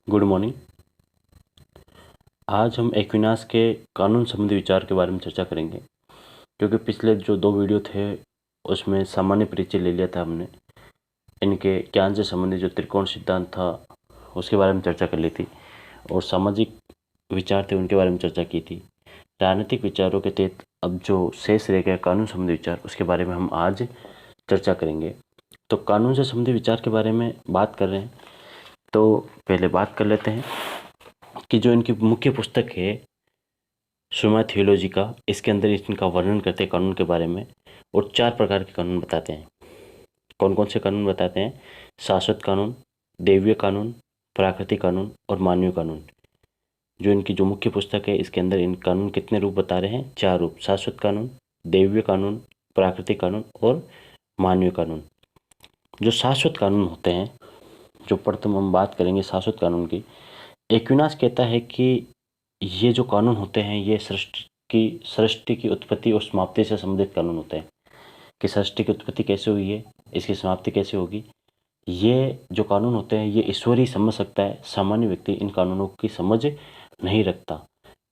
Good morning. आज हम Aquinas के कानून संबंधी विचार के बारे में चर्चा करेंगे, क्योंकि पिछले जो 2 वीडियो थे उसमें सामान्य परिचय ले लिया था हमने। इनके ज्ञान से संबंधित जो त्रिकोण सिद्धांत था उसके बारे में चर्चा कर ली थी, और सामाजिक विचार थे उनके बारे में चर्चा की थी। राजनीतिक विचारों के तहत अब जो शेष रह गया कानून संबंधी विचार, उसके बारे में हम आज चर्चा करेंगे। तो कानून से संबंधित विचार के बारे में बात कर रहे हैं, तो पहले बात कर लेते हैं कि जो इनकी मुख्य पुस्तक है सुमा थियोलॉजी का, इसके अंदर इनका वर्णन करते हैं कानून के बारे में, और 4 प्रकार के कानून बताते हैं। कौन कौन से कानून बताते हैं? शाश्वत कानून, दैवीय कानून, प्राकृतिक कानून और मानवीय कानून। जो इनकी जो मुख्य पुस्तक है इसके अंदर इन कानून कितने रूप बता रहे हैं? 4 रूप। शाश्वत कानून, दैवीय कानून, प्राकृतिक कानून और मानवीय कानून। जो शाश्वत कानून होते हैं, जो प्रथम हम बात करेंगे शाश्वत कानून की। एक्विनास कहता है कि ये जो कानून होते हैं ये सृष्टि की उत्पत्ति और समाप्ति से संबंधित कानून होते हैं, कि सृष्टि की उत्पत्ति कैसे हुई है, इसकी समाप्ति कैसे होगी। ये जो कानून होते हैं ये ईश्वर ही समझ सकता है। सामान्य व्यक्ति इन कानूनों की समझ नहीं रखता,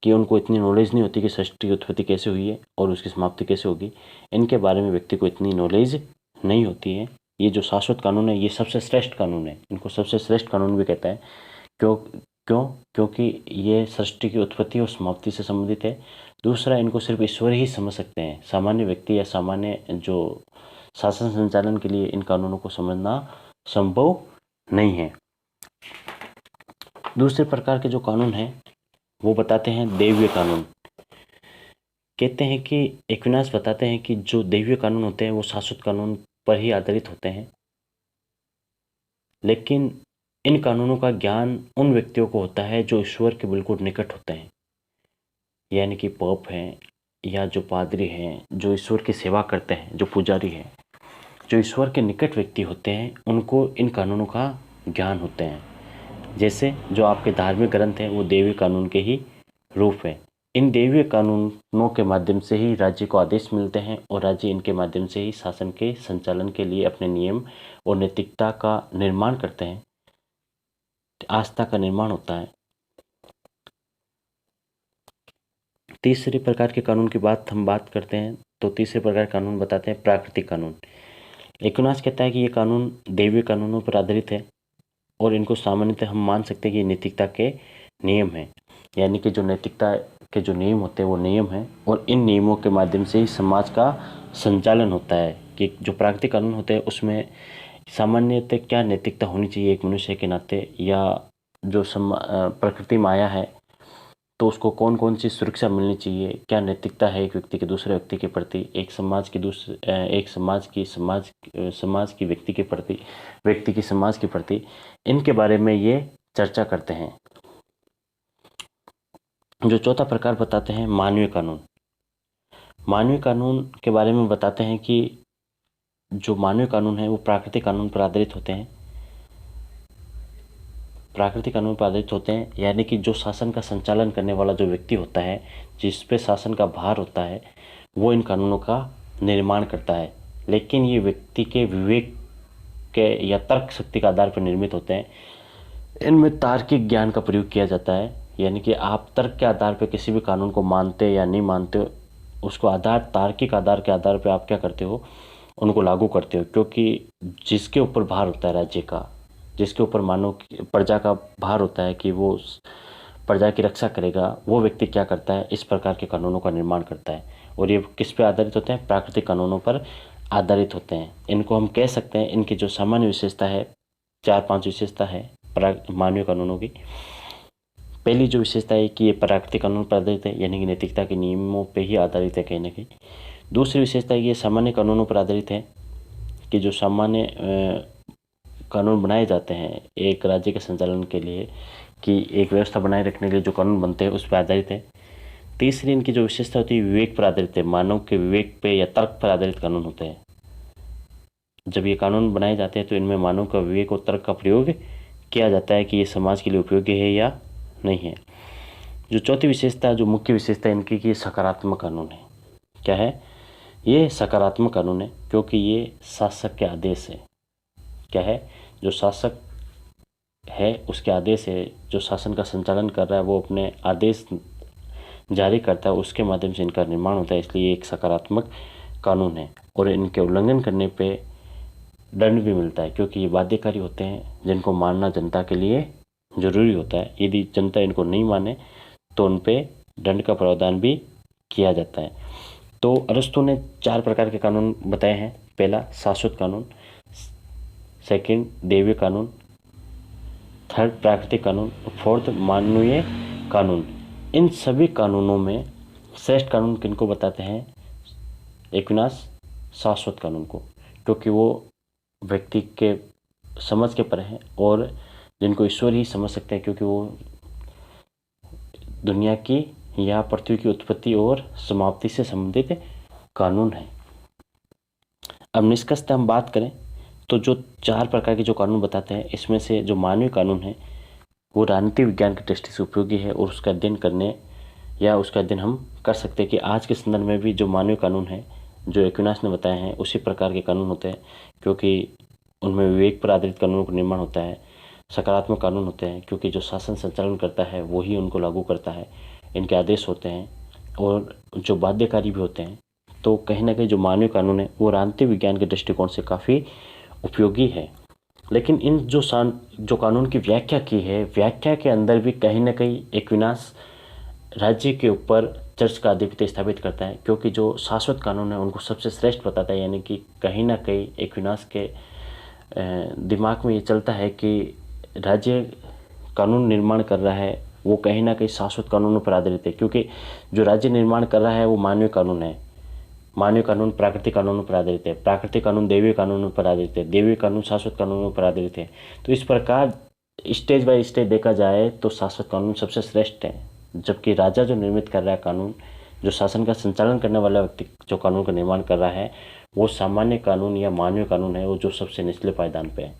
कि उनको इतनी नॉलेज नहीं होती कि सृष्टि की उत्पत्ति कैसे हुई है और उसकी समाप्ति कैसे होगी। इनके बारे में व्यक्ति को इतनी नॉलेज नहीं होती है। ये जो शाश्वत कानून है ये सबसे श्रेष्ठ कानून है, इनको सबसे श्रेष्ठ कानून भी कहता है। क्यों क्यों क्योंकि ये सृष्टि की उत्पत्ति और समाप्ति से संबंधित है। दूसरा, इनको सिर्फ ईश्वर ही समझ सकते हैं। सामान्य व्यक्ति या सामान्य जो शासन संचालन के लिए इन कानूनों को समझना संभव नहीं है। दूसरे प्रकार के जो कानून हैं वो बताते हैं दैवीय कानून। कहते हैं कि एक्विनास बताते हैं कि जो दैवीय कानून होते हैं वो शाश्वत कानून पर ही आधारित होते हैं, लेकिन इन कानूनों का ज्ञान उन व्यक्तियों को होता है जो ईश्वर के बिल्कुल निकट होते हैं, यानी कि पोप हैं या जो पादरी हैं, जो ईश्वर की सेवा करते हैं, जो पुजारी हैं, जो ईश्वर के निकट व्यक्ति होते हैं, उनको इन कानूनों का ज्ञान होते हैं। जैसे जो आपके धार्मिक ग्रंथ हैं वो दैवीय कानून के ही रूप हैं। इन दैवीय कानूनों के माध्यम से ही राज्य को आदेश मिलते हैं, और राज्य इनके माध्यम से ही शासन के संचालन के लिए अपने नियम और नैतिकता का निर्माण करते हैं, आस्था का निर्माण होता है। तीसरे प्रकार के कानून की हम बात करते हैं, तो तीसरे प्रकार के कानून बताते हैं प्राकृतिक कानून। एक्विनास कहता है कि ये कानून दैवीय कानूनों पर आधारित है, और इनको सामान्यतः हम मान सकते हैं कि ये नैतिकता के नियम हैं, यानी कि जो नैतिकता के जो नियम होते हैं वो नियम हैं, और इन नियमों के माध्यम से ही समाज का संचालन होता है। कि जो प्राकृतिक कानून होते हैं उसमें सामान्यतः क्या नैतिकता होनी चाहिए एक मनुष्य के नाते, या जो प्रकृति माया है तो उसको कौन कौन सी सुरक्षा मिलनी चाहिए, क्या नैतिकता है एक व्यक्ति के दूसरे व्यक्ति के प्रति, एक समाज की व्यक्ति के प्रति, व्यक्ति की समाज के प्रति, इनके बारे में ये चर्चा करते हैं। जो चौथा प्रकार बताते हैं मानवीय कानून। मानवीय कानून के बारे में बताते हैं कि जो मानवीय कानून है वो प्राकृतिक कानून पर आधारित होते हैं। प्राकृतिक कानून पर आधारित होते हैं, यानी कि जो शासन का संचालन करने वाला जो व्यक्ति होता है, जिस पे शासन का भार होता है, वो इन कानूनों का निर्माण करता है। लेकिन ये व्यक्ति के विवेक के या तर्क शक्ति के आधार पर निर्मित होते हैं। इनमें तार्किक ज्ञान का प्रयोग किया जाता है, यानी कि आप तर्क के आधार पर किसी भी कानून को मानते या नहीं मानते, उसको तार्किक आधार के आधार पर आप क्या करते हो, उनको लागू करते हो। क्योंकि जिसके ऊपर भार होता है राज्य का, जिसके ऊपर मानव प्रजा का भार होता है कि वो प्रजा की रक्षा करेगा, वो व्यक्ति क्या करता है, इस प्रकार के कानूनों का निर्माण करता है। और ये किस पे आधारित होते हैं? प्राकृतिक कानूनों पर आधारित होते हैं। इनको हम कह सकते हैं, इनकी जो सामान्य विशेषता है, 4-5 विशेषता है मानवीय कानूनों की। पहली जो विशेषता है कि ये प्राकृतिक कानून पर आधारित है, यानी कि नैतिकता के नियमों पर ही आधारित है कहीं ना कहीं। दूसरी विशेषता है कि ये सामान्य कानूनों पर आधारित है, कि जो सामान्य कानून बनाए जाते हैं एक राज्य के संचालन के लिए, कि एक व्यवस्था बनाए रखने के लिए जो कानून बनते हैं उस पर आधारित है। तीसरी इनकी जो विशेषता होती है विवेक पर आधारित है, मानव के विवेक पे या तर्क पर आधारित कानून होते हैं। जब ये कानून बनाए जाते हैं तो इनमें मानव का विवेक और तर्क का प्रयोग किया जाता है कि ये समाज के लिए उपयोगी है या नहीं है। जो चौथी विशेषता, जो मुख्य विशेषता इनकी, कि सकारात्मक कानून है। क्या है? ये सकारात्मक कानून है, क्योंकि ये शासक के आदेश है। क्या है? जो शासक है, उसके आदेश है, जो शासन का संचालन कर रहा है वो अपने आदेश जारी करता है, उसके माध्यम से इनका निर्माण होता है। इसलिए एक सकारात्मक कानून है और इनके उल्लंघन करने पे दंड भी मिलता है, क्योंकि ये बाध्यकारी होते हैं जिनको मानना जनता के लिए ज़रूरी होता है। यदि जनता इनको नहीं माने तो उन पे दंड का प्रावधान भी किया जाता है। तो अरस्तु ने 4 प्रकार के कानून बताए हैं। पहला शाश्वत कानून, सेकंड दैवीय कानून, थर्ड प्राकृतिक कानून, फोर्थ मानवीय कानून। इन सभी कानूनों में श्रेष्ठ कानून किनको बताते हैं? एक्विनास शाश्वत कानून को, क्योंकि वो व्यक्ति के समझ के परे हैं और जिनको ईश्वर ही समझ सकते हैं, क्योंकि वो दुनिया की या पृथ्वी की उत्पत्ति और समाप्ति से संबंधित कानून है। अब निष्कर्षतः हम बात करें तो जो 4 प्रकार के जो कानून बताते हैं, इसमें से जो मानवीय कानून है वो राजनीतिक विज्ञान की दृष्टि से उपयोगी है और उसका अध्ययन करने या उसका अध्ययन हम कर सकते हैं कि आज के संदर्भ में भी जो मानवीय कानून है जो एक्विनास ने बताए हैं उसी प्रकार के कानून होते हैं, क्योंकि उनमें विवेक पर आधारित कानूनों का निर्माण होता है। सकारात्मक कानून होते हैं क्योंकि जो शासन संचालन करता है वही उनको लागू करता है, इनके आदेश होते हैं और जो बाध्यकारी भी होते हैं। तो कहीं ना कहीं जो मानवीय कानून है वो राजनीतिक विज्ञान के दृष्टिकोण से काफ़ी उपयोगी है। लेकिन इन जो कानून की व्याख्या की है, व्याख्या के अंदर भी कहीं ना कहीं एक्विनास राज्य के ऊपर चर्च का आधिपत्य स्थापित करता है, क्योंकि जो शाश्वत कानून है उनको सबसे श्रेष्ठ बताता है। यानी कि कहीं ना कहीं एक्विनास के दिमाग में ये चलता है कि राज्य कानून निर्माण कर रहा है वो कहीं ना कहीं शाश्वत कानूनों पर आधारित है, क्योंकि जो राज्य निर्माण कर रहा है वो मानवीय कानून है। मानवीय कानून प्राकृतिक कानूनों पर आधारित है, प्राकृतिक कानून दैवीय कानूनों पर आधारित है, दैवीय कानून शाश्वत कानूनों पर आधारित है। तो इस प्रकार स्टेज बाय स्टेज देखा जाए तो शाश्वत कानून सबसे श्रेष्ठ है, जबकि राजा जो निर्मित कर रहा है कानून, जो शासन का संचालन करने वाला व्यक्ति जो कानून का निर्माण कर रहा है वो सामान्य कानून या मानवीय कानून है, वो जो सबसे निचले पायदान पे है।